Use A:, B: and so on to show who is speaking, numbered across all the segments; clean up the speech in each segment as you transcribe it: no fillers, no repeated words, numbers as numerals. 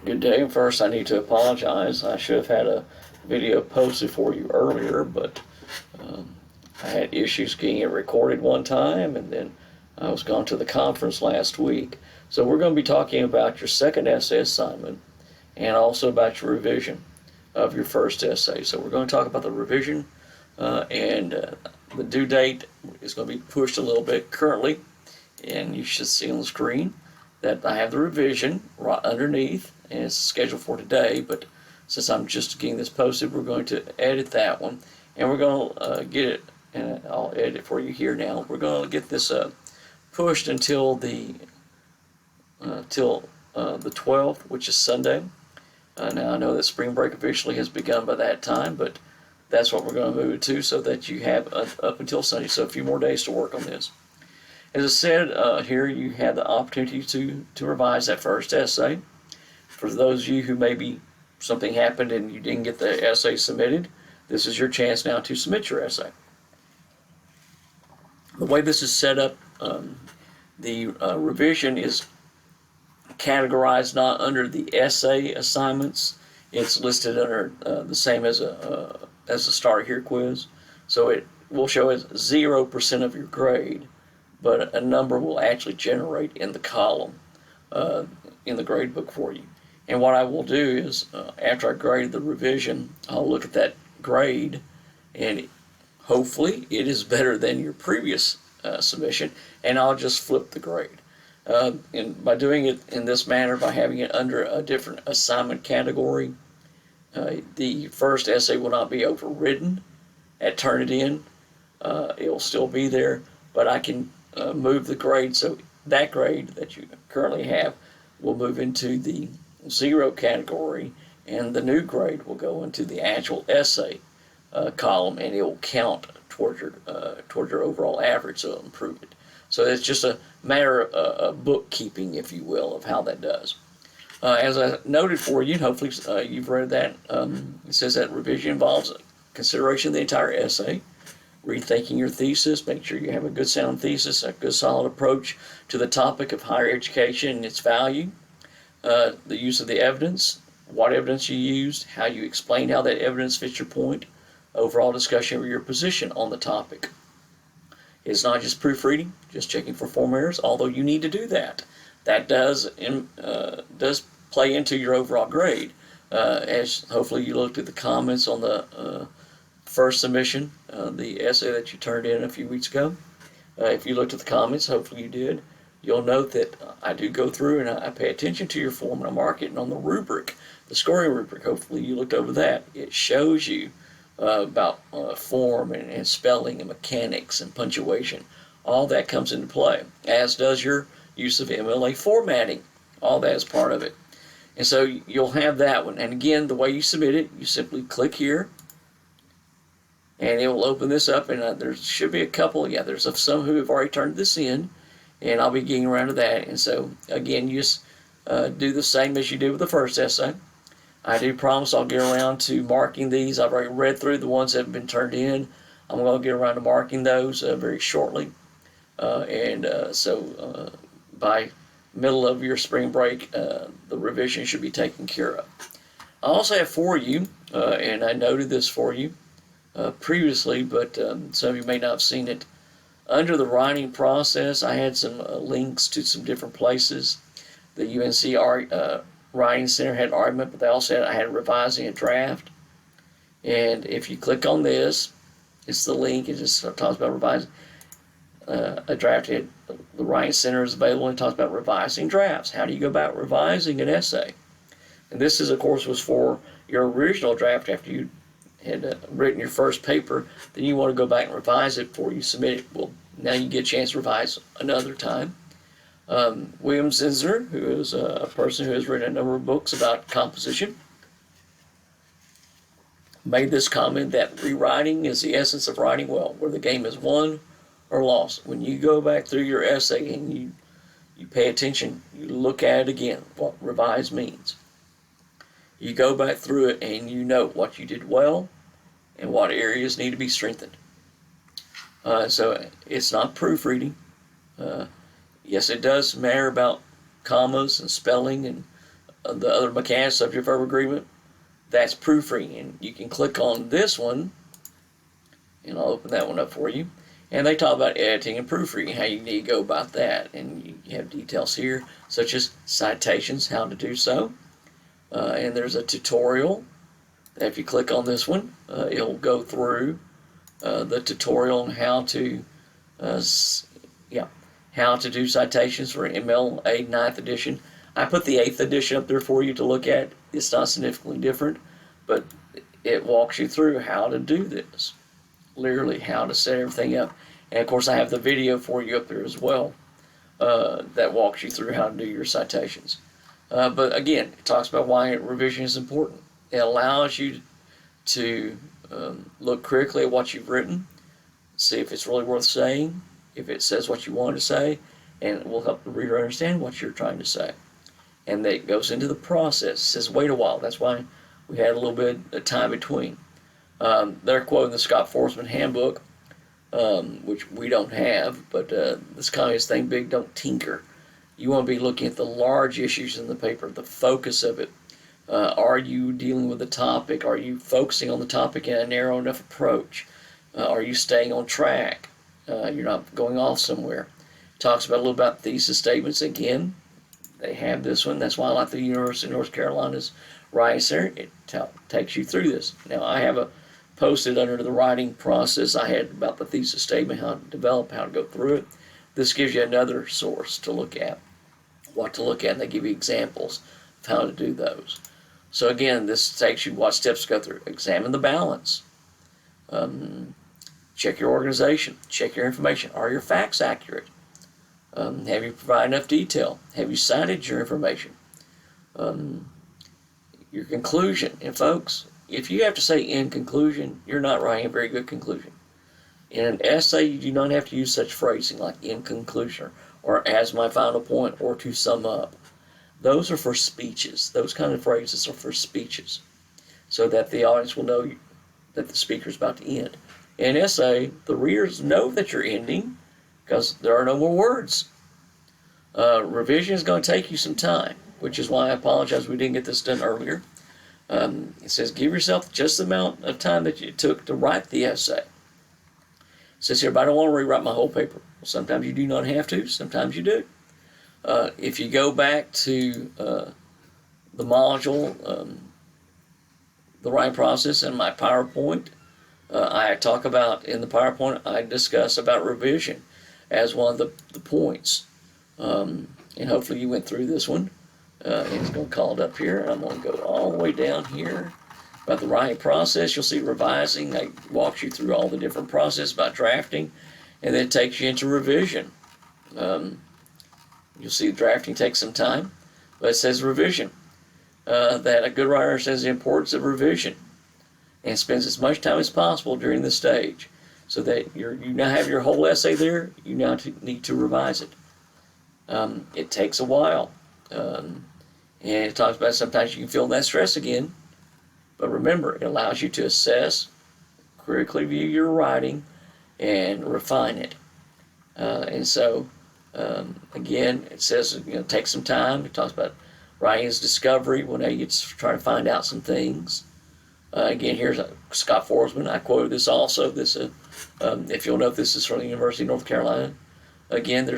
A: Good day. First, I need to apologize. I should have had a video posted for you earlier, but um, I had issues getting it recorded one time, and then I was gone to the conference last week. So we're going to be talking about your second essay assignment and also about your revision of your first essay. So we're going to talk about the revision, and the due date is going to be pushed a little bit currently, and you should see on the screen that I have the revision right underneath, and it's scheduled for today, but since I'm just getting this posted, we're going to edit that one, and we're going to get it, and I'll edit it for you here now. We're going to get this pushed until the 12th, which is Sunday. Now I know that spring break officially has begun by that time, but that's what we're going to move it to, so that you have up until Sunday, so a few more days to work on this. As I said, here you have the opportunity to revise that first essay. For those of you who maybe something happened and you didn't get the essay submitted, this is your chance now to submit your essay. The way this is set up, the revision is categorized not under the essay assignments. It's listed under the same as a Start Here quiz. So it will show as 0% of your grade, but a number will actually generate in the column in the grade book for you. And what I will do is, after I grade the revision, I'll look at that grade, and hopefully it is better than your previous submission, and I'll just flip the grade. And by doing it in this manner, by having it under a different assignment category, the first essay will not be overridden at Turnitin. It will still be there, but I can move the grade, so that grade that you currently have will move into the 0 category, and the new grade will go into the actual essay column, and it will count towards your overall average, so it'll improve it. So it's just a matter of bookkeeping, if you will, of how that does. As I noted for you, hopefully you've read that, it says that revision involves consideration of the entire essay, rethinking your thesis, make sure you have a good sound thesis, a good solid approach to the topic of higher education and its value, the use of the evidence, what evidence you used, how you explain how that evidence fits your point, overall discussion of your position on the topic. It's not just proofreading, just checking for form errors, although you need to do that. That does play into your overall grade. As hopefully you looked at the comments on the first submission, the essay that you turned in a few weeks ago. If you looked at the comments, hopefully you did, you'll note that I do go through and I pay attention to your form, and I mark it. And on the rubric, the scoring rubric, hopefully you looked over that. It shows you about form and spelling and mechanics and punctuation. All that comes into play, as does your use of MLA formatting. All that is part of it. And so you'll have that one. And again, the way you submit it, you simply click here, and it will open this up, and there should be a couple. Yeah, there's some who have already turned this in, and I'll be getting around to that. And so again, you just do the same as you did with the first essay. I do promise I'll get around to marking these. I've already read through the ones that have been turned in. I'm going to get around to marking those very shortly. So by middle of your spring break, the revision should be taken care of. I also have for you, and I noted this for you previously, but some of you may not have seen it. Under the writing process, I had some links to some different places. The UNC Writing Center had an argument, but they also had I had revising a draft. And if you click on this, it's the link. It just talks about revising a draft. The Writing Center is available, and it talks about revising drafts. How do you go about revising an essay? And this is, of course, was for your original draft after you had written your first paper. Then you want to go back and revise it before you submit it. Well, now you get a chance to revise another time. William Zinsner, who is a person who has written a number of books about composition, made this comment that rewriting is the essence of writing well, where the game is won or lost. When you go back through your essay and you pay attention, you look at it again, what revise means. You go back through it and you note what you did well and what areas need to be strengthened. So it's not proofreading. Yes, it does matter about commas and spelling and the other mechanics subject verb agreement, that's proofreading. And you can click on this one, and I'll open that one up for you. And they talk about editing and proofreading, how you need to go about that. And you have details here, such as citations, how to do so. And there's a tutorial. If you click on this one, it'll go through the tutorial on how to, how to do citations for MLA 9th edition. I put the 8th edition up there for you to look at. It's not significantly different, but it walks you through how to do this. Literally how to set everything up. And of course I have the video for you up there as well that walks you through how to do your citations. But again, it talks about why revision is important. It allows you to look critically at what you've written, see if it's really worth saying, if it says what you want to say, and it will help the reader understand what you're trying to say. And that goes into the process. It says wait a while. That's why we had a little bit of time between. They're quoting the Scott Forsman handbook, which we don't have, but this kind of thing, big, don't tinker. You want to be looking at the large issues in the paper, the focus of it. Are you dealing with the topic? Are you focusing on the topic in a narrow enough approach? Are you staying on track? You're not going off somewhere. Talks about a little about thesis statements. Again, they have this one. That's why I like the University of North Carolina's writing center. It takes you through this. Now, I have a posted under the writing process. I had about the thesis statement, how to develop, how to go through it. This gives you another source to look at, what to look at, and they give you examples of how to do those. So again, this takes you what steps to go through. Examine the balance. Check your organization. Check your information. Are your facts accurate? Have you provided enough detail? Have you cited your information? Your conclusion. And folks, if you have to say in conclusion, you're not writing a very good conclusion. In an essay, you do not have to use such phrasing like in conclusion or as my final point or to sum up. Those are for speeches. Those kind of phrases are for speeches so that the audience will know that the speaker is about to end. In an essay, the readers know that you're ending because there are no more words. Revision is going to take you some time, which is why I apologize we didn't get this done earlier. It says give yourself just the amount of time that it took to write the essay. It says here, but I don't want to rewrite my whole paper. Well, sometimes you do not have to. Sometimes you do. If you go back to the module, the writing process in my PowerPoint, I talk about, in the PowerPoint, I discuss about revision as one of the points. And hopefully you went through this one. And it's going to call it up here. I'm going to go all the way down here about the writing process. You'll see revising. I walks you through all the different processes about drafting, and then it takes you into revision. You'll see drafting takes some time, but it says revision. That a good writer says the importance of revision and spends as much time as possible during this stage so that you now have your whole essay there. You now need to revise it. It takes a while. And it talks about sometimes you can feel that stress again, but remember, it allows you to assess, critically view your writing, and refine it. And so, again, it says take some time. It talks about writing as discovery. Well, now you get to try to find out some things. Again, here's Scott Forsman. I quoted this also. This, if you'll note, this is from the University of North Carolina. Again,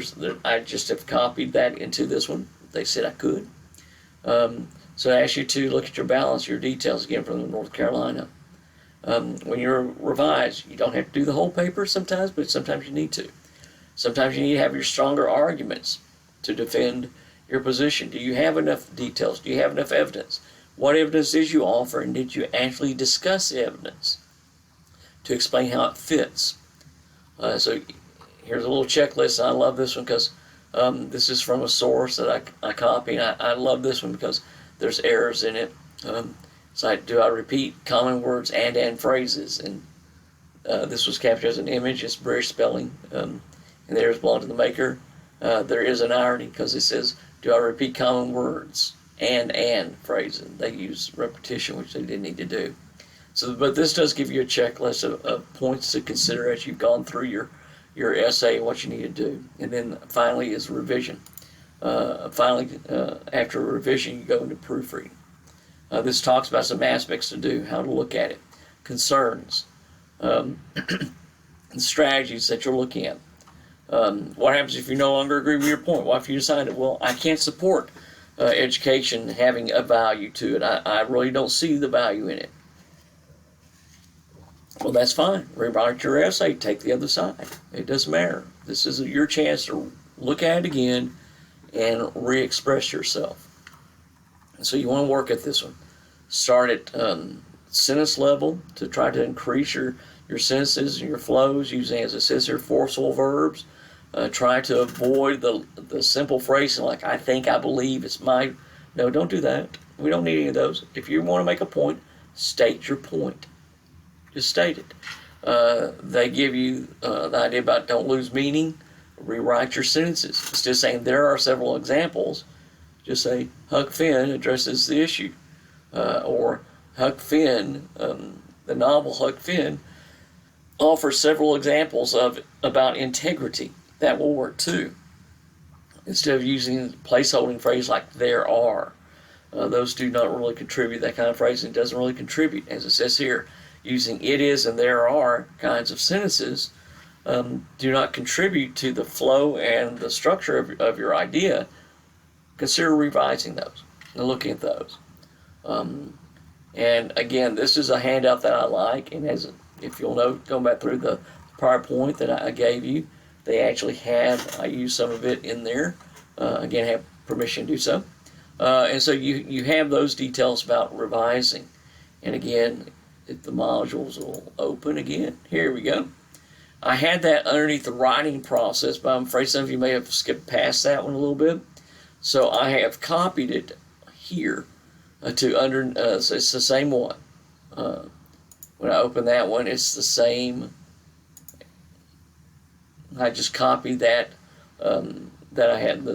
A: I just have copied that into this one. They said I could. So I ask you to look at your balance, your details, again from North Carolina. When you're revised, you don't have to do the whole paper sometimes, but sometimes you need to. Sometimes you need to have your stronger arguments to defend your position. Do you have enough details? Do you have enough evidence? What evidence did you offer, and did you actually discuss the evidence to explain how it fits? So here's a little checklist. I love this one because this is from a source that I copy. And I love this one because there's errors in it. It's like, do I repeat common words and phrases? And this was captured as an image. It's British spelling. And the errors belong to the maker. There is an irony because it says, do I repeat common words and phrases? They use repetition, which they didn't need to do. So, but this does give you a checklist of points to consider as you've gone through your essay and what you need to do. And then finally is revision. finally, after a revision, you go into proofreading. This talks about some aspects to do, how to look at it, concerns, and strategies that you're looking at. What happens if you no longer agree with your point? What if you decided, well, I can't support education having a value to it. I really don't see the value in it. Well, that's fine. Rewrite your essay. Take the other side. It doesn't matter. This is your chance to look at it again and re-express yourself. And so you want to work at this one. Start at sentence level to try to increase your sentences and your flows using, as it says here, forceful verbs. Try to avoid the simple phrasing like I think, I believe, it's my. No, don't do that. We don't need any of those. If you want to make a point, state your point. Just state it. They give you the idea about don't lose meaning. Rewrite your sentences. Instead of saying there are several examples, just say Huck Finn addresses the issue. Or Huck Finn, the novel Huck Finn, offers several examples about integrity. That will work too. Instead of using placeholding phrase like there are. Those do not really contribute. That kind of phrasing doesn't really contribute. As it says here, using it is and there are kinds of sentences do not contribute to the flow and the structure of your idea. Consider revising those and looking at those. And again, this is a handout that I like, and if you'll note, going back through the PowerPoint that I gave you, they actually have, I use some of it in there. Again, I have permission to do so. And so you have those details about revising. And again, if the modules will open again, here we go. I had that underneath the writing process, but I'm afraid some of you may have skipped past that one a little bit. So I have copied it here to under, so it's the same one. When I open that one, it's the same. I just copied that, that I had,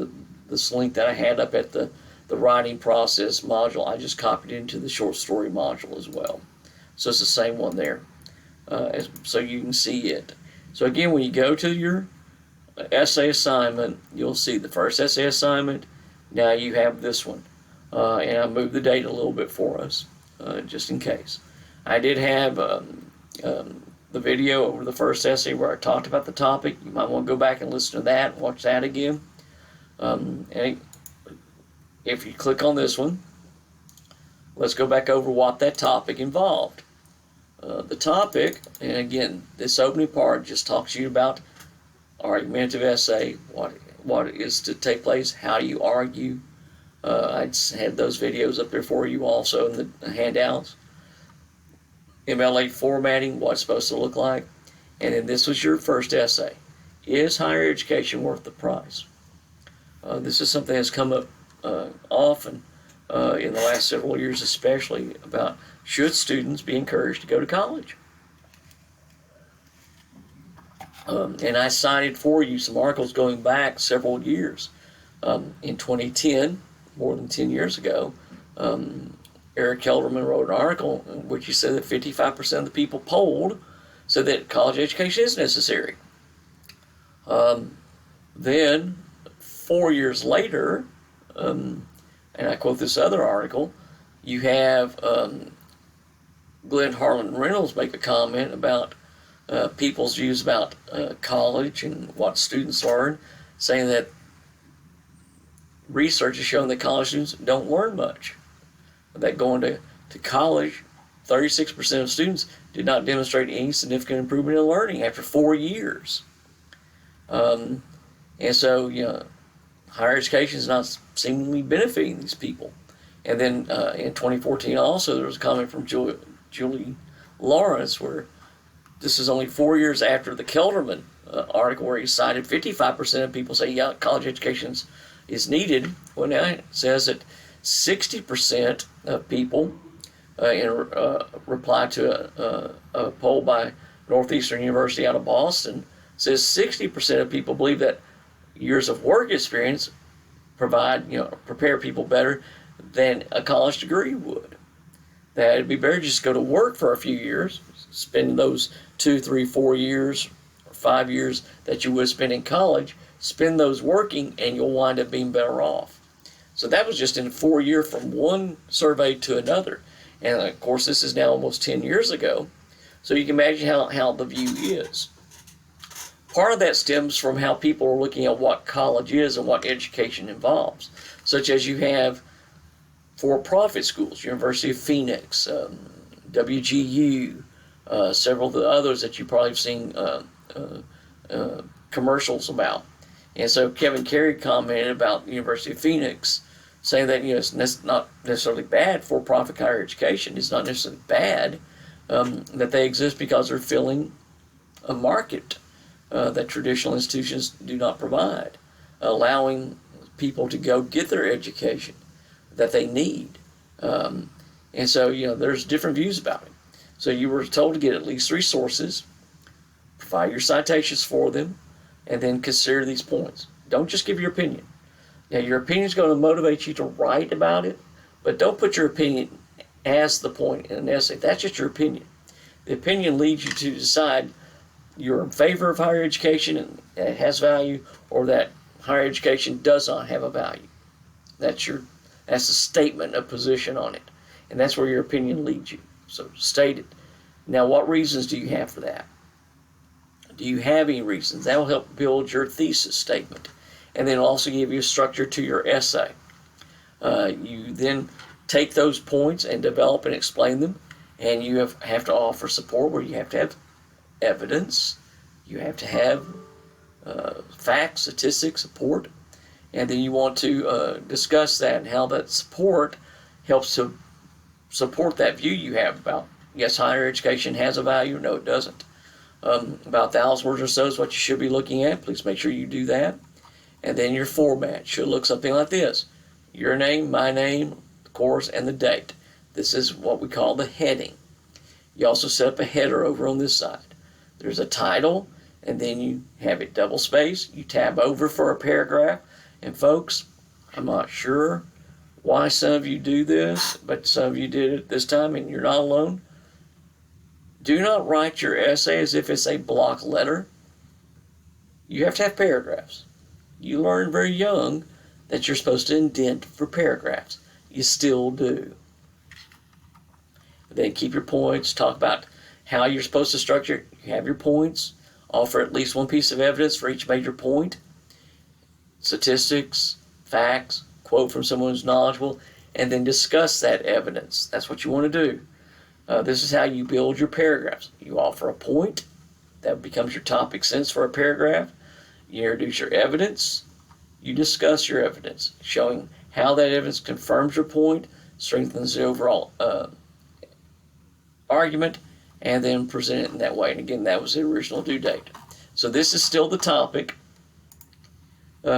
A: this link that I had up at the writing process module. I just copied it into the short story module as well. So it's the same one there, so you can see it. So again, when you go to your essay assignment, you'll see the first essay assignment. Now you have this one. And I moved the date a little bit for us, just in case. I did have the video over the first essay where I talked about the topic. You might want to go back and listen to that, watch that again. And if you click on this one, let's go back over what that topic involved. The topic, and again, this opening part just talks to you about argumentative essay, what is to take place, how do you argue. I had those videos up there for you also in the handouts. MLA formatting, what it's supposed to look like. And then this was your first essay. Is higher education worth the price? This is something that's come up often in the last several years, especially about should students be encouraged to go to college? And I cited for you some articles going back several years. In 2010, more than 10 years ago, Eric Kelderman wrote an article in which he said that 55% of the people polled said that college education is necessary. Then, 4 years later, and I quote this other article, you have Glenn Harlan Reynolds make a comment about people's views about college and what students learn, saying that research has shown that college students don't learn much. That going to college, 36% of students did not demonstrate any significant improvement in learning after 4 years. And so, you know, higher education is not seemingly benefiting these people. And then in 2014 also, there was a comment from Julie Lawrence where this is only 4 years after the Kelderman article where he cited 55% of people say, yeah, college education is needed. Well, now it says that 60% of people, in reply to a poll by Northeastern University out of Boston, says 60% of people believe that years of work experience prepare people better than a college degree would. That it'd be better just go to work for a few years, spend those 2, 3, 4 years or 5 years that you would spend in college, spend those working, and you'll wind up being better off. So that was just in a 4-year from one survey to another. And of course, this is now almost 10 years ago. So you can imagine how the view is. Part of that stems from how people are looking at what college is and what education involves, such as you have for-profit schools, University of Phoenix, WGU, several of the others that you probably have seen commercials about. And so Kevin Carey commented about the University of Phoenix, saying that it's not necessarily bad for-profit higher education. It's not necessarily bad that they exist because they're filling a market that traditional institutions do not provide, allowing people to go get their education that they need. And so, there's different views about it. So you were told to get at least 3 sources, provide your citations for them, and then consider these points. Don't just give your opinion. Now, your opinion is going to motivate you to write about it, but don't put your opinion as the point in an essay. That's just your opinion. The opinion leads you to decide you're in favor of higher education and it has value, or that higher education does not have a value. That's a statement of position on it, and that's where your opinion leads you. So state it. Now, what reasons do you have for that? Do you have any reasons? That will help build your thesis statement, and then it'll also give you a structure to your essay. You then take those points and develop and explain them, and you have to offer support where you have to have evidence, you have to have facts, statistics, support, and then you want to discuss that and how that support helps to support that view you have about, yes, higher education has a value, no it doesn't. About 1,000 words or so is what you should be looking at. Please make sure you do that. And then your format should look something like this: your name, my name, the course, and the date. This is what we call the heading. You also set up a header over on this side. There's a title, and then you have it double spaced. You tab over for a paragraph. And folks, I'm not sure why some of you do this, but some of you did it this time, and you're not alone. Do not write your essay as if it's a block letter. You have to have paragraphs. You learn very young that you're supposed to indent for paragraphs. You still do. Then keep your points. Talk about how you're supposed to structure. You have your points. Offer at least one piece of evidence for each major point. Statistics, facts, quote from someone who's knowledgeable, and then discuss that evidence. That's what you want to do. This is how you build your paragraphs. You offer a point. That becomes your topic sentence for a paragraph. You introduce your evidence. You discuss your evidence, showing how that evidence confirms your point, strengthens the overall argument, and then present it in that way. And again, that was the original due date. So this is still the topic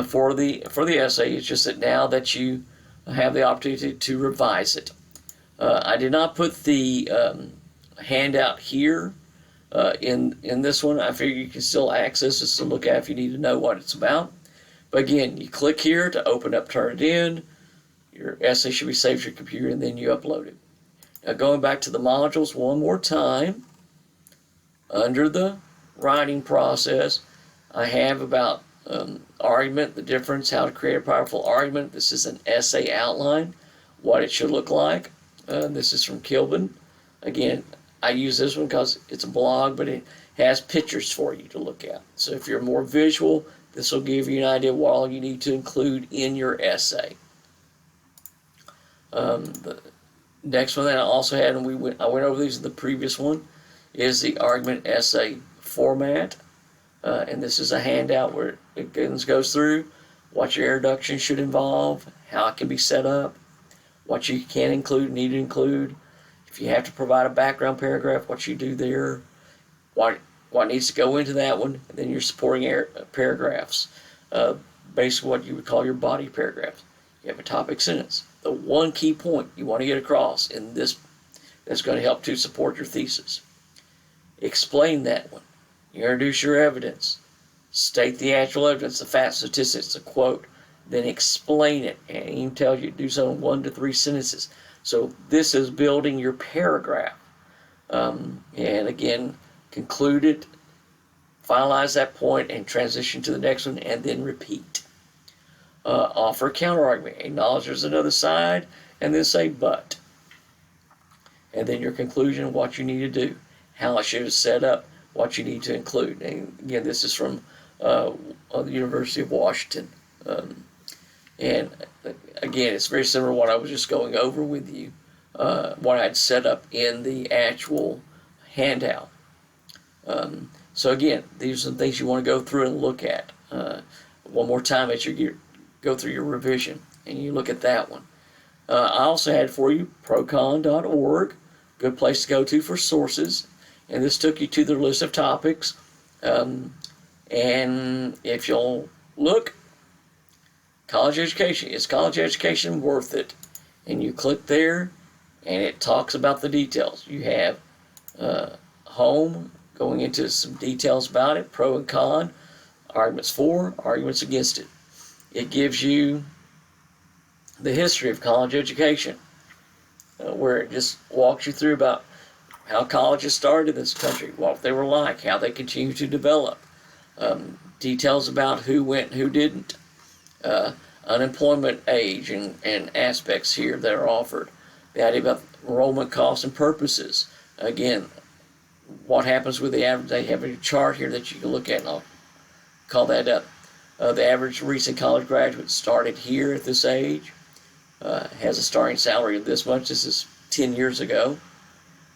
A: for the essay. It's just that now that you have the opportunity to revise it. I did not put the handout here in this one. I figure you can still access this to look at if you need to know what it's about. But again, you click here to open up, turn it in. Your essay should be saved to your computer, and then you upload it. Now going back to the modules one more time, under the writing process, I have about argument, the difference, how to create a powerful argument. This is an essay outline, what it should look like. This is from Kilbin. Again, I use this one because it's a blog, but it has pictures for you to look at. So if you're more visual, this will give you an idea of what all you need to include in your essay. The next one that I also had, and I went over these in the previous one, is the argument essay format. And this is a handout where it goes through what your introduction should involve, how it can be set up, what you can include, need to include. If you have to provide a background paragraph, what you do there, what needs to go into that one, and then your supporting paragraphs. Basically what you would call your body paragraphs. You have a topic sentence. The one key point you want to get across in this that's going to help to support your thesis. Explain that one. You introduce your evidence. State the actual evidence, the facts, statistics, the quote. Then explain it. And it even tells you to do so in 1 to 3 sentences. So this is building your paragraph. And again, conclude it finalize that point and transition to the next one, and then repeat. Offer a counterargument. Acknowledge there's another side, and then say but. And then your conclusion, what you need to do, how it should have set up, what you need to include. And again, this is from the University of Washington. And again, it's very similar to what I was just going over with you, what I'd set up in the actual handout. So again, these are the things you want to go through and look at. One more time as you go through your revision and you look at that one. I also had for you procon.org, good place to go to for sources. And this took you to their list of topics. And if you'll look, college education. Is college education worth it? And you click there, and it talks about the details. You have home, going into some details about it, pro and con, arguments for, arguments against it. It gives you the history of college education, where it just walks you through about how colleges started in this country, what they were like, how they continue to develop, details about who went and who didn't, unemployment age and aspects here that are offered, the idea about enrollment costs and purposes. Again, what happens with the average, they have a chart here that you can look at, and I'll call that up. The average recent college graduate started here at this age, has a starting salary of this much. This is 10 years ago.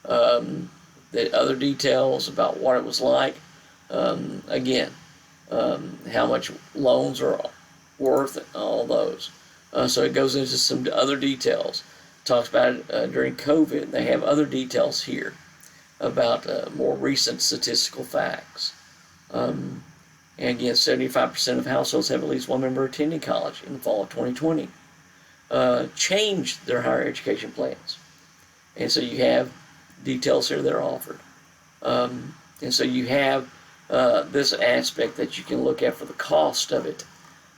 A: The other details about what it was like. Again, how much loans are worth, and all those. So it goes into some other details. Talks about it during COVID. They have other details here about more recent statistical facts. And again, 75% of households have at least one member attending college in the fall of 2020. Changed their higher education plans. And so you have details here that are offered. And so you have this aspect that you can look at for the cost of it.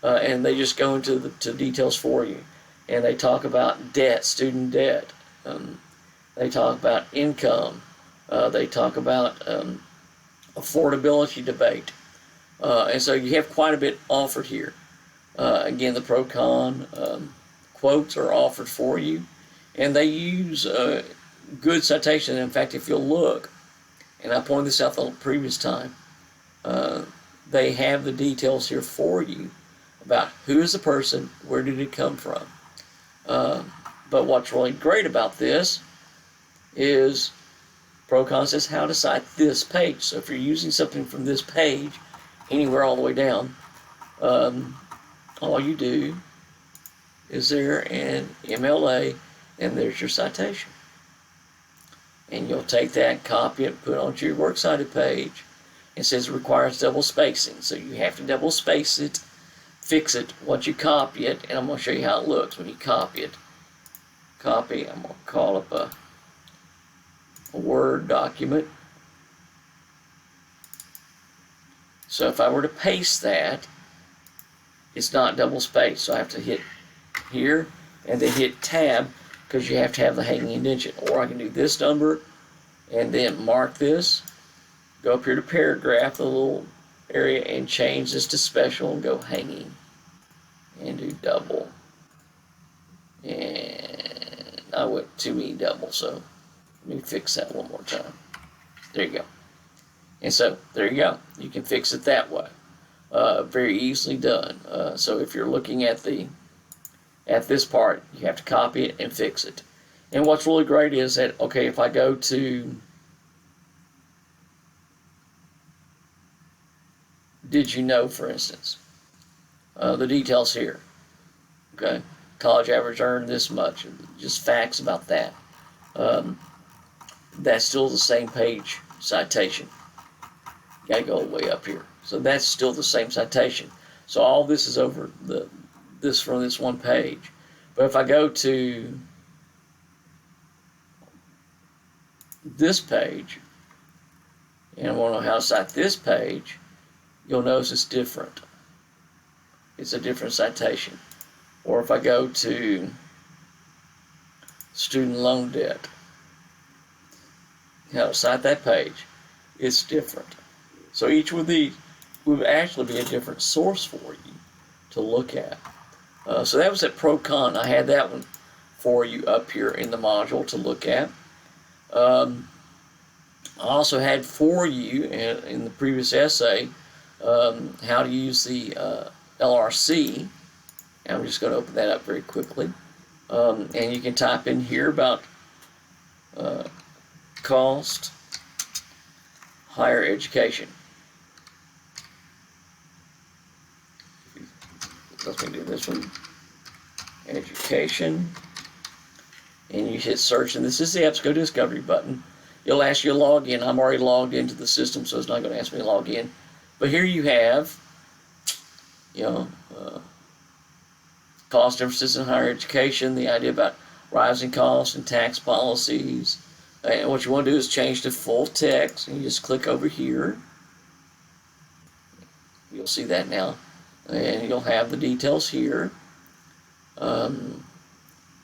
A: And they just go into the details for you. And they talk about debt, student debt. They talk about income. They talk about affordability debate. And so you have quite a bit offered here. Again, the pro-con quotes are offered for you. And they use good citation. In fact, if you'll look, and I pointed this out the previous time, they have the details here for you about who is the person, where did it come from. But what's really great about this is Procon says how to cite this page. So if you're using something from this page, anywhere all the way down, all you do is there an MLA, and there's your citation. And you'll take that, copy it, put it onto your works cited page. It says it requires double spacing, so you have to double space it, fix it once you copy it, and I'm going to show you how it looks when you copy it. Copy, I'm going to call up a Word document. So if I were to paste that, it's not double spaced, so I have to hit here and then hit tab, because you have to have the hanging indentation. Or I can do this number and then mark this, go up here to paragraph, the little area, and change this to special and go hanging and do double. And I went too many double, so let me fix that one more time. There you go. And so there you go. You can fix it that way. Very easily done. So if you're looking at this part, you have to copy it and fix it. And what's really great is that, okay, if I go to did you know, for instance, the details here, okay, college average earned this much, just facts about that. That's still the same page citation. You gotta go all the way up here. So that's still the same citation. So all this is over this from this one page. But if I go to this page, and I want to know how to cite this page, you'll notice it's different. It's a different citation. Or if I go to student loan debt, how to cite that page, it's different. So each of these would actually be a different source for you to look at. So that was at Pro-Con. I had that one for you up here in the module to look at. I also had for you in the previous essay how to use the LRC. I'm just going to open that up very quickly. And you can type in here about cost, higher education. Let me do this one. Education. And you hit search, and this is the EBSCO Discovery button. It'll ask you to log in. I'm already logged into the system, so it's not going to ask me to log in. But here you have, cost differences in higher education, the idea about rising costs and tax policies. And what you want to do is change to full text, and you just click over here. You'll see that now. And you'll have the details here. And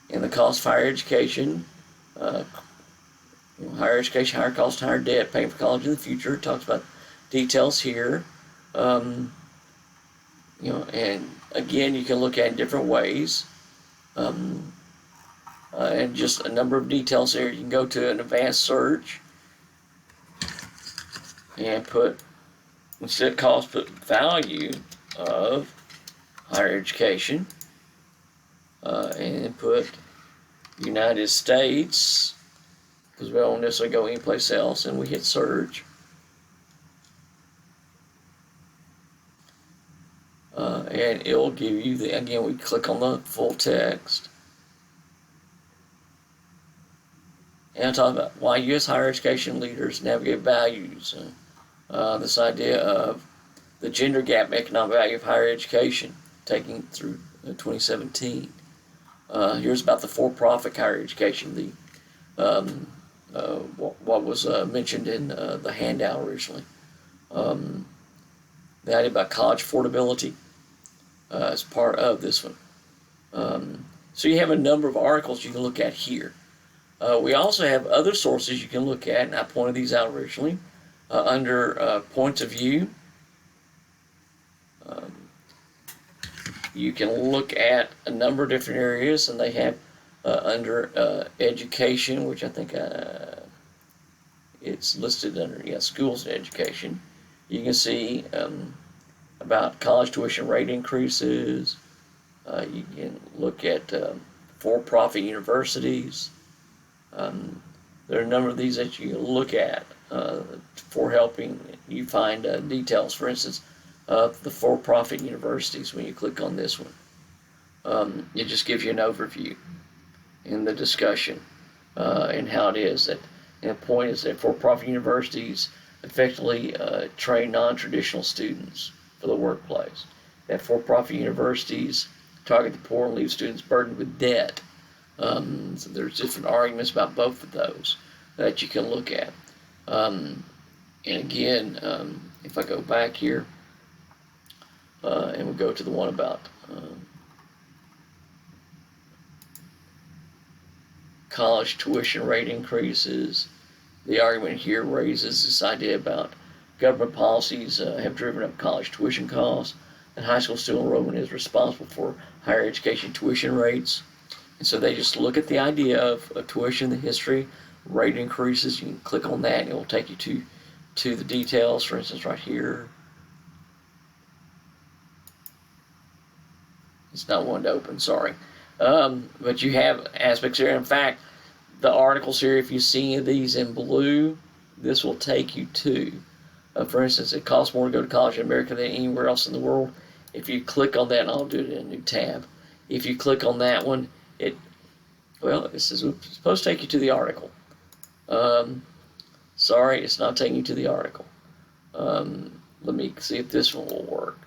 A: the cost of higher education, higher education, higher cost, higher debt, paying for college in the future. It talks about details here. And again, you can look at it in different ways. And just a number of details there. You can go to an advanced search and put, instead of cost, put value of higher education, and put United States, because we don't necessarily go anyplace else, and we hit search. And it'll give you the, again, we click on the full text. And I'm talking about why U.S. higher education leaders navigate values. This idea of the gender gap economic value of higher education, taking through 2017. Here's about the for-profit higher education, what was mentioned in the handout originally. The idea about college affordability as part of this one. So you have a number of articles you can look at here. We also have other sources you can look at, and I pointed these out originally, under points of view. You can look at a number of different areas, and they have under education, which I think it's listed under, schools and education. You can see about college tuition rate increases. You can look at for-profit universities. There are a number of these that you can look at for helping you find details. For instance, the for-profit universities, when you click on this one, it just gives you an overview in the discussion and how it is that, and the point is that for-profit universities effectively train non-traditional students for the workplace. That for-profit universities target the poor and leave students burdened with debt. So there's different arguments about both of those that you can look at. And again, if I go back here, and we go to the one about college tuition rate increases, the argument here raises this idea about government policies have driven up college tuition costs, and high school student enrollment is responsible for higher education tuition rates. And so they just look at the idea of tuition, the history, rate increases. You can click on that and it will take you to the details. For instance, right here. It's not one to open, sorry. But you have aspects here. In fact, the articles here, if you see any of these in blue, this will take you to. For instance, it costs more to go to college in America than anywhere else in the world. If you click on that, and I'll do it in a new tab. If you click on that one, it's supposed to take you to the article. Sorry, it's not taking you to the article. Let me see if this one will work.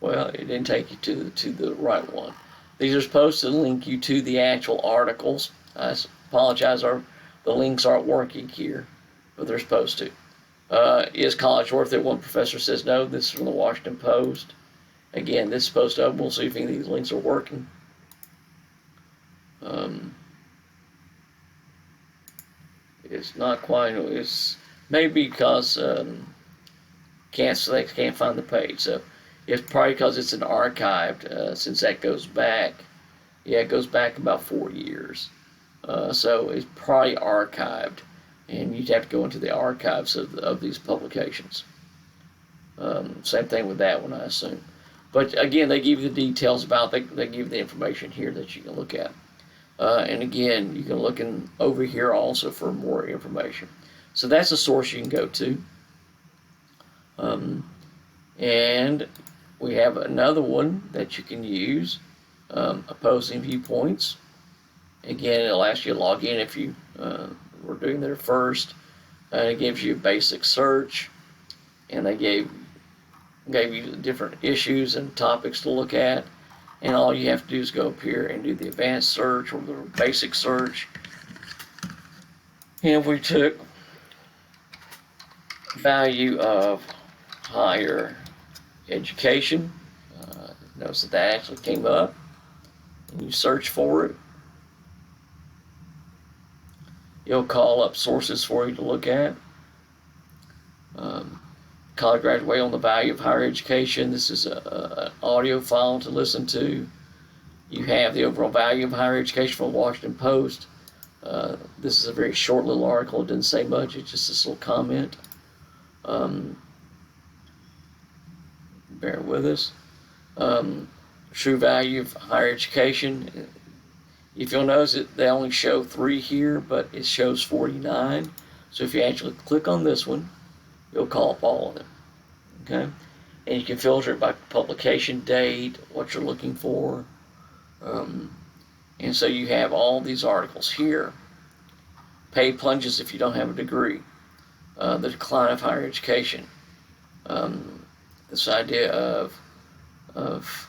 A: Well, it didn't take you to the right one. These are supposed to link you to the actual articles. I apologize, the links aren't working here, but they're supposed to. Is college worth it? One professor says no. This is from the Washington Post. Again, this is supposed to open. We'll see if any of these links are working. It's not quite. It's maybe because they can't find the page. So it's probably because it's an archived. Since that goes back, yeah, it goes back about 4 years. So it's probably archived, and you'd have to go into the archives of these publications. Same thing with that one, I assume. But again, they give you the details about. They give you the information here that you can look at. And again, you can look over here also for more information. So that's a source you can go to. And we have another one that you can use, opposing viewpoints. Again, it'll ask you to log in if you were doing there first. It gives you a basic search, and they gave you different issues and topics to look at. And all you have to do is go up here and do the advanced search or the basic search. And if we took value of higher education, notice that actually came up, and you search for it. It'll call up sources for you to look at. College graduate on the value of higher education. This is an audio file to listen to. You have the overall value of higher education from Washington Post. This is a very short little article. It didn't say much. It's just this little comment. Bear with us. True value of higher education. If you'll notice it, they only show 3 here, but it shows 49. So if you actually click on this one, it'll call up all of them. Okay? And you can filter it by publication date, what you're looking for. And so you have all these articles here. Pay plunges if you don't have a degree. The decline of higher education. This idea of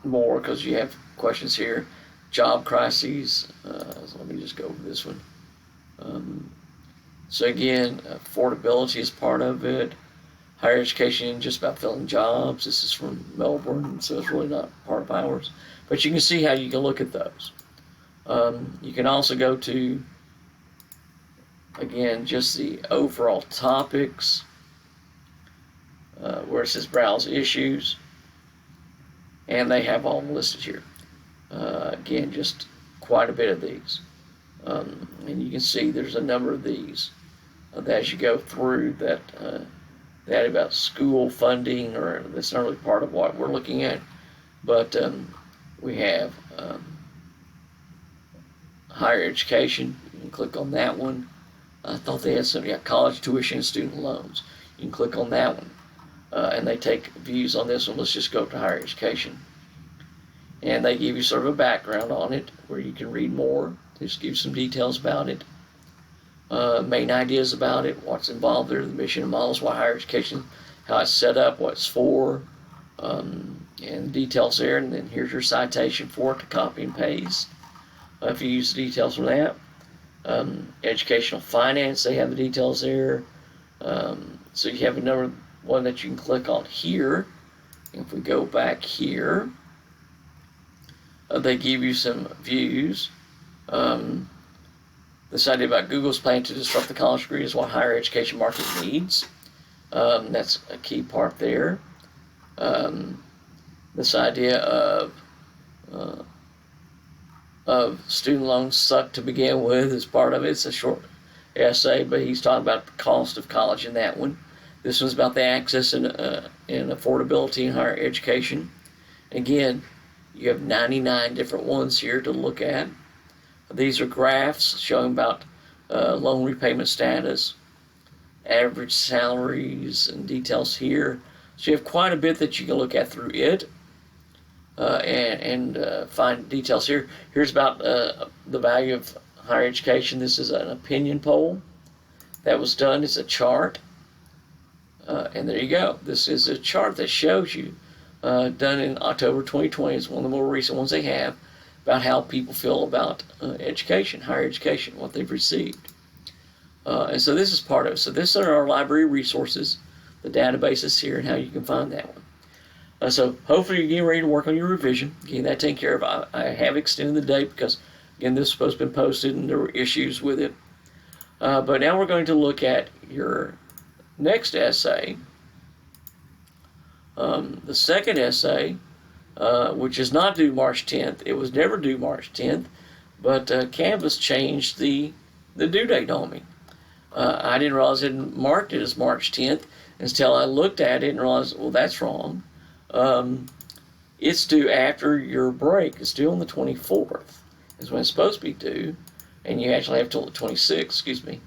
A: more, because you have questions here. Job crises. So let me just go over this one. So again, affordability is part of it. Higher education, just about filling jobs. This is from Melbourne, so it's really not part of ours. But you can see how you can look at those. You can also go to, again, just the overall topics, where it says browse issues. And they have all listed here. Again, just quite a bit of these. And you can see there's a number of these as you go through that about school funding, or that's not really part of what we're looking at. But we have higher education. You can click on that one. I thought they had some, college tuition and student loans. You can click on that one. And they take views on this one. Let's just go to higher education. And they give you sort of a background on it where you can read more. They just give you some details about it. Main ideas about it, what's involved there, the mission and models, why higher education, how it's set up, what it's for, and details there. And then here's your citation for it to copy and paste if you use the details from that. Educational finance, they have the details there. So you have another one that you can click on here. If we go back here, they give you some views. This idea about Google's plan to disrupt the college degree is what higher education market needs. That's a key part there. This idea of student loans suck to begin with is part of it. It's a short essay, but he's talking about the cost of college in that one. This one's about the access and affordability in higher education. Again, you have 99 different ones here to look at. These are graphs showing about loan repayment status, average salaries, and details here. So you have quite a bit that you can look at through it and find details here. Here's about the value of higher education. This is an opinion poll that was done. It's a chart. And there you go. This is a chart that shows you, done in October 2020. It's one of the more recent ones they have, about how people feel about education, higher education, what they've received. And so this is part of it. So this are our library resources. the database is here and how you can find that one. So hopefully you're getting ready to work on your revision, getting that taken care of. I have extended the date because, again, this is supposed to be posted and there were issues with it. But now we're going to look at your next essay. The second essay, which is not due March 10th. It was never due March 10th, but Canvas changed the due date on me. I didn't realize it marked it as March 10th until I looked at it and realized, well, that's wrong. It's due after your break. It's due on the 24th is when it's supposed to be due, and you actually have till the 26th, excuse me.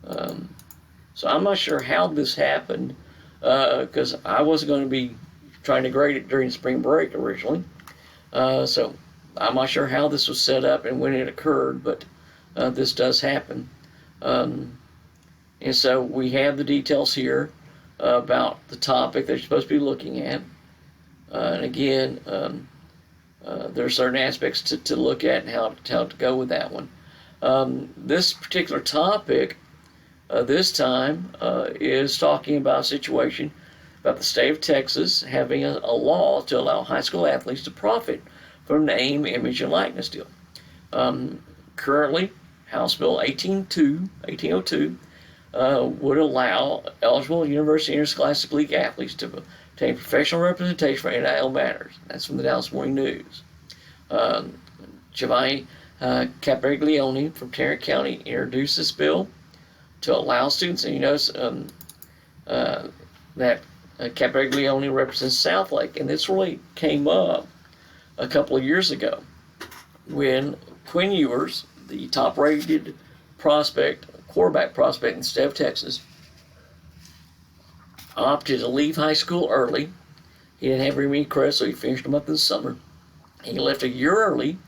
A: So I'm not sure how this happened, because I wasn't going to be trying to grade it during spring break originally. So I'm not sure how this was set up and when it occurred, but this does happen. And so we have the details here about the topic that you're supposed to be looking at. And again, there are certain aspects to look at and how to go with that one. This particular topic this time is talking about a situation about the state of Texas having a law to allow high school athletes to profit from name, image, and likeness deal. Currently, House Bill 1802 would allow eligible University Interscholastic League athletes to obtain professional representation for NIL matters. That's from the Dallas Morning News. Giovanni Capriglione from Tarrant County introduced this bill to allow students, and you notice that Capriglione represents Southlake, and this really came up a couple of years ago when Quinn Ewers, the top-rated quarterback prospect in the state of Texas, opted to leave high school early. He didn't have very many credits, so he finished them up in the summer. He left a year early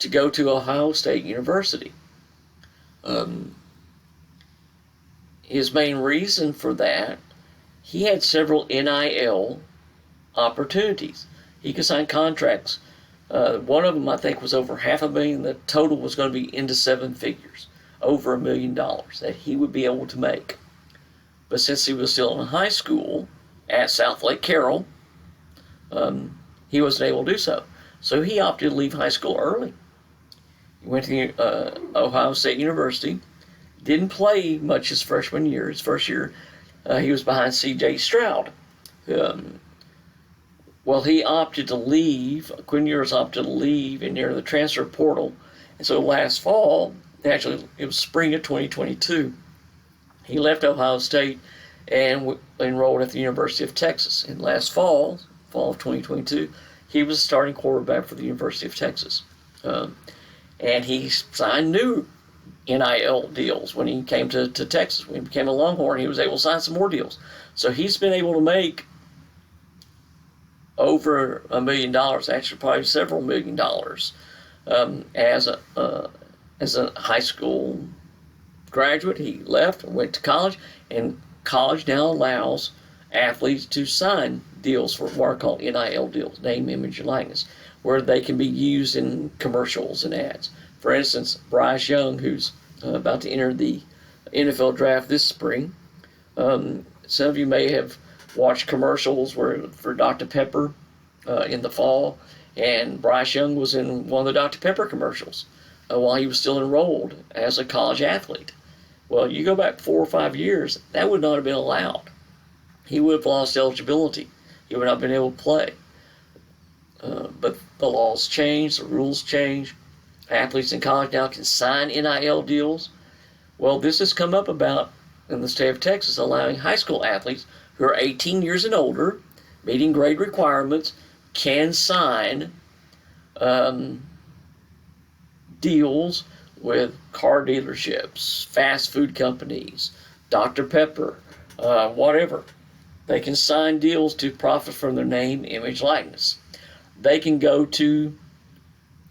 A: to go to Ohio State University. His main reason for that, he had several NIL opportunities. He could sign contracts. One of them, I think, was over $500,000. The total was going to be into seven figures, over $1 million that he would be able to make. But since he was still in high school at Southlake Carroll, he wasn't able to do so. So he opted to leave high school early. He went to Ohio State University. Didn't play much his freshman year. His first year, he was behind C.J. Stroud. Well, he opted to leave. Quinn Ewers opted to leave and enter the transfer portal. And so last fall, actually it was spring of 2022, he left Ohio State and enrolled at the University of Texas. And last fall of 2022, he was starting quarterback for the University of Texas. And he signed new NIL deals when he came to Texas. When he became a Longhorn, he was able to sign some more deals. So he's been able to make over $1 million, actually probably several $1 million, as a high school graduate. He left and went to college, and college now allows athletes to sign deals for what are called NIL deals, name, image, and likeness, where they can be used in commercials and ads. For instance, Bryce Young, who's about to enter the NFL draft this spring, some of you may have watched commercials for Dr. Pepper in the fall, and Bryce Young was in one of the Dr. Pepper commercials while he was still enrolled as a college athlete. Well, you go back 4 or 5 years, that would not have been allowed. He would have lost eligibility. He would not have been able to play. But the laws change, the rules change. Athletes in college now can sign NIL deals. Well, this has come up about in the state of Texas, allowing high school athletes who are 18 years and older, meeting grade requirements, can sign deals with car dealerships, fast food companies, Dr. Pepper, whatever. They can sign deals to profit from their name, image, likeness. They can go to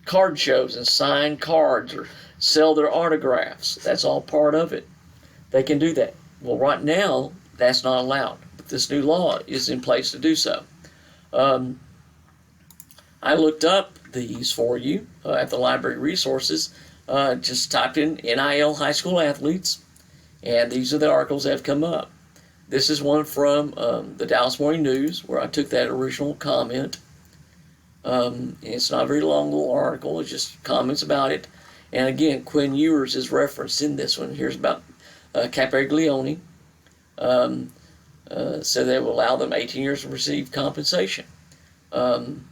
A: card shows and sign cards or sell their autographs. That's all part of it. They can do that. Well, right now, that's not allowed. But this new law is in place to do so. I looked up these for you at the library resources. Just typed in NIL high school athletes, and these are the articles that have come up. This is one from the Dallas Morning News, where I took that original comment. It's not a very long little article. It's just comments about it. And again, Quinn Ewers is referenced in this one. Here's about Capriglione. So they will allow them 18 years to receive compensation. And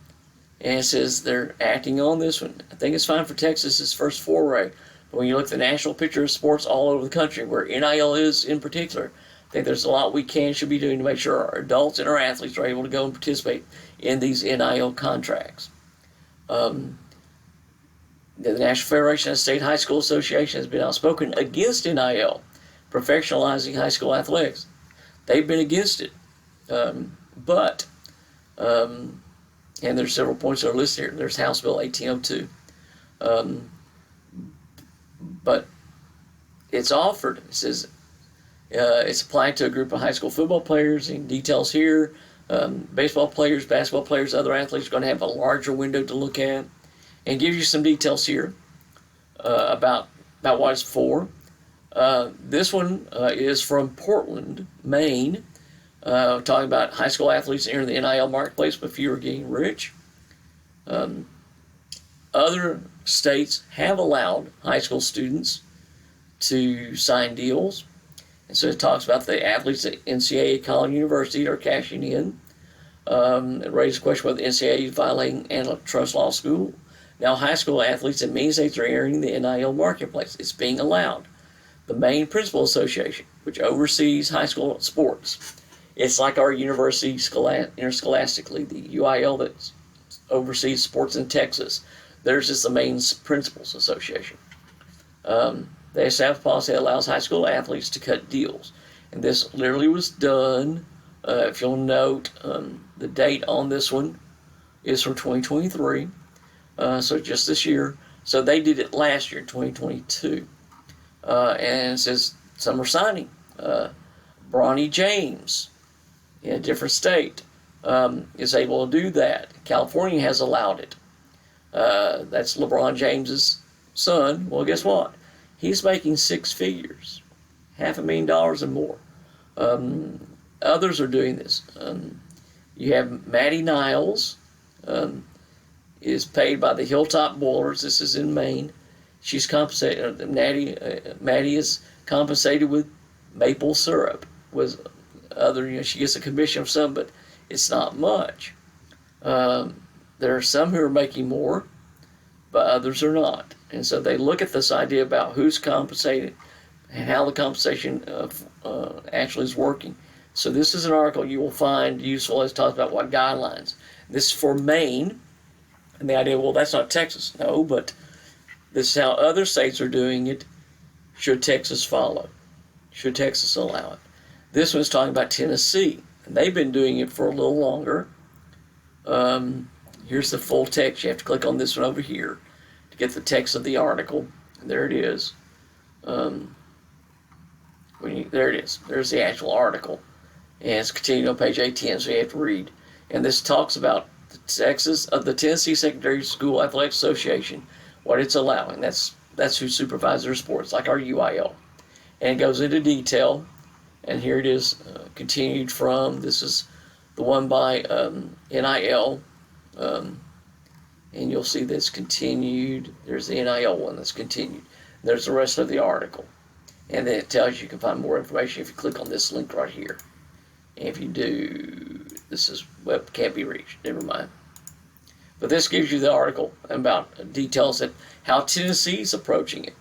A: it says they're acting on this one. I think it's fine for Texas's first foray. But when you look at the national picture of sports all over the country, where NIL is in particular, I think there's a lot we can should be doing to make sure our adults and our athletes are able to go and participate in these NIL contracts. The National Federation of State High School Association has been outspoken against NIL, professionalizing high school athletics. They've been against it. And there's several points that are listed here. There's House Bill 1802. But it's offered. It says it's applied to a group of high school football players. In details here, baseball players, basketball players, other athletes are going to have a larger window to look at, and gives you some details here about what it's for. This one is from Portland, Maine, talking about high school athletes entering the NIL marketplace, but few are getting rich. Other states have allowed high school students to sign deals. And so it talks about the athletes at NCAA, college, university are cashing in. It raises the question whether the NCAA is violating antitrust law school. Now, high school athletes in many states are entering the NIL marketplace. It's being allowed. The Maine Principal Association, which oversees high school sports, it's like our university interscholastically, the UIL that oversees sports in Texas. Theirs is the Maine Principals Association. They established a policy that allows high school athletes to cut deals. And this literally was done, if you'll note, the date on this one is from 2023, so just this year. So they did it last year, 2022. And it says some are signing. Bronny James, in a different state, is able to do that. California has allowed it. That's LeBron James's son. Well, guess what? He's making six figures, $500,000 and more. Others are doing this. You have Maddie Niles, is paid by the Hilltop Boilers. This is in Maine. She's compensated. Maddie is compensated with maple syrup. With other, she gets a commission of some, but it's not much. There are some who are making more, but others are not. And so they look at this idea about who's compensated and how the compensation actually is working. So this is an article you will find useful as it talks about what guidelines. This is for Maine. And the idea, well, that's not Texas. No, but this is how other states are doing it. Should Texas follow? Should Texas allow it? This one's talking about Tennessee. And they've been doing it for a little longer. Here's the full text. You have to click on this one over here to get the text of the article. And there it is. There it is. There's the actual article. And it's continuing on page 18, so you have to read. And this talks about the Tennessee Secondary School Athletic Association, what it's allowing. That's who supervises their sports, like our UIL. And it goes into detail. And here it is, continued from. This is the one by NIL. And you'll see that's continued. There's the NIL one that's continued. There's the rest of the article. And then it tells you can find more information if you click on this link right here. And if you do, this is web can't be reached. Never mind. But this gives you the article about details that how Tennessee's approaching it.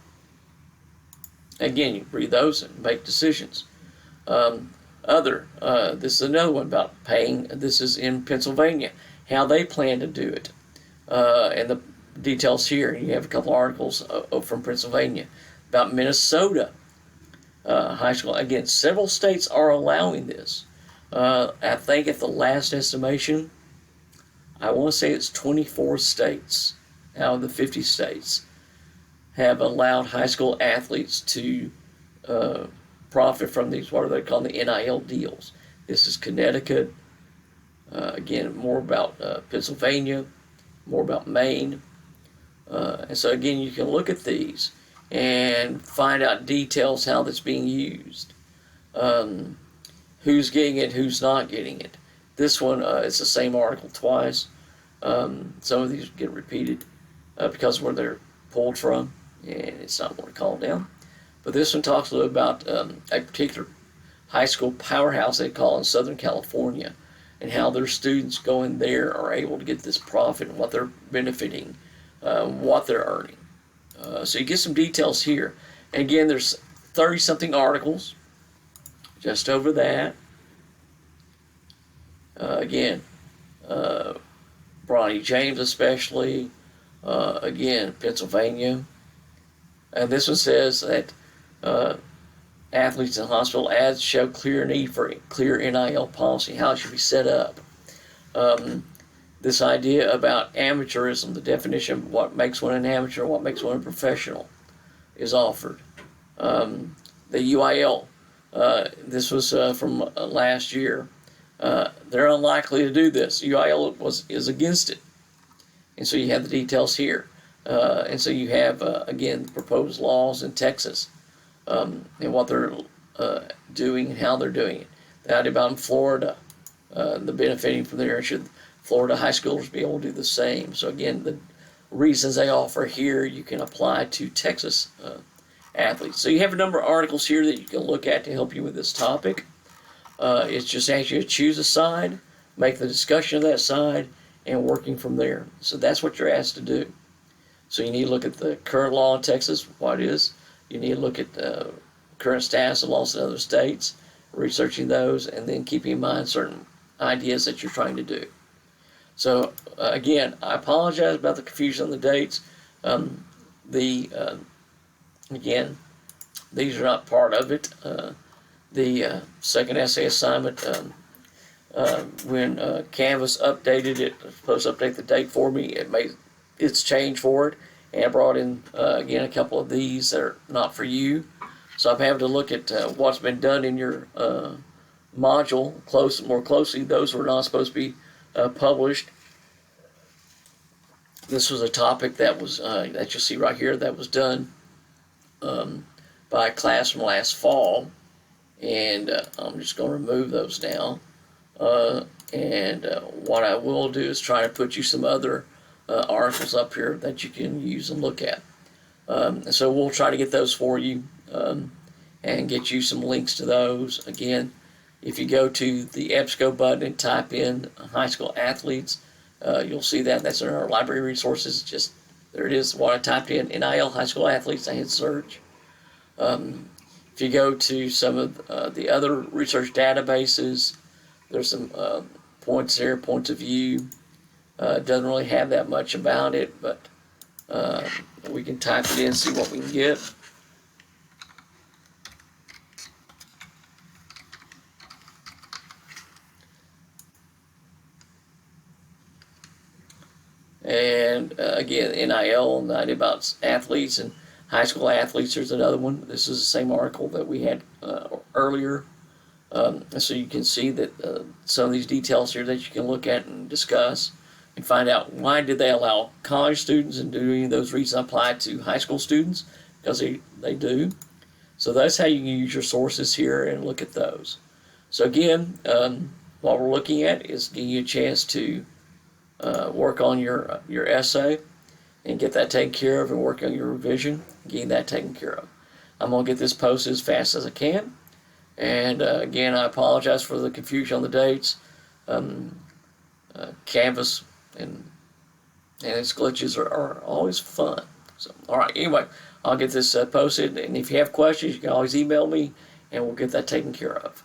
A: Again, you read those and make decisions. This is another one about paying. This is in Pennsylvania, how they plan to do it. And the details here. You have a couple articles from Pennsylvania about Minnesota high school. Again, several states are allowing this. I think at the last estimation, I want to say it's 24 states out of the 50 states have allowed high school athletes to profit from these, what are they called, the NIL deals. This is Connecticut. Again, more about Pennsylvania, more about Maine. And so again, you can look at these and find out details how that's being used. who's getting it, who's not getting it. This one, it's the same article twice. Some of these get repeated because of where they're pulled from, and it's not going to call down. But this one talks a little about a particular high school powerhouse they call in Southern California, and how their students going there are able to get this profit and what they're benefiting, what they're earning. So you get some details here. And again, there's 30-something articles just over that. Again, Bronny James especially, again, Pennsylvania. And this one says that athletes in hospital ads show clear need for clear NIL policy, how it should be set up. This idea about amateurism, the definition of what makes one an amateur, what makes one a professional, is offered. The UIL, this was from last year. They're unlikely to do this. UIL is against it. And so you have the details here. And so you have, again, proposed laws in Texas and what they're doing and how they're doing it. The idea about in Florida, the benefiting from there, should Florida high schoolers be able to do the same? So again, the reasons they offer here, you can apply to Texas athletes. So you have a number of articles here that you can look at to help you with this topic. It's just asking you to choose a side, make the discussion of that side, and working from there. So that's what you're asked to do. So you need to look at the current law in Texas, what it is. You need to look at the current status of laws in other states, researching those, and then keeping in mind certain ideas that you're trying to do. So again, I apologize about the confusion on the dates. Again, these are not part of it. The second essay assignment, when Canvas updated it, supposed to update the date for me, it made its change for it, and I brought in again a couple of these that are not for you. So I'm having to look at what's been done in your module more closely. Those were not supposed to be published. This was a topic that was that you see right here that was done by a class from last fall, and I'm just going to remove those now. And what I will do is try to put you some other articles up here that you can use and look at. So we'll try to get those for you and get you some links to those. Again, if you go to the EBSCO button and type in high school athletes, you'll see that. That's in our library resources. Just there it is, what I typed in, NIL high school athletes. I hit search. If you go to some of the other research databases, there's some points there, points of view. Doesn't really have that much about it, but we can type it in and see what we can get. And again, NIL, and the idea about athletes and high school athletes, there's another one. This is the same article that we had earlier. So you can see that some of these details here that you can look at and discuss and find out why did they allow college students, and do any of those reasons apply to high school students, because they do. So that's how you can use your sources here and look at those. So again, what we're looking at is giving you a chance to work on your essay and get that taken care of, and work on your revision, getting that taken care of. I'm going to get this posted as fast as I can. And again, I apologize for the confusion on the dates. Canvas and its glitches are always fun. So, all right, anyway, I'll get this posted. And if you have questions, you can always email me, and we'll get that taken care of.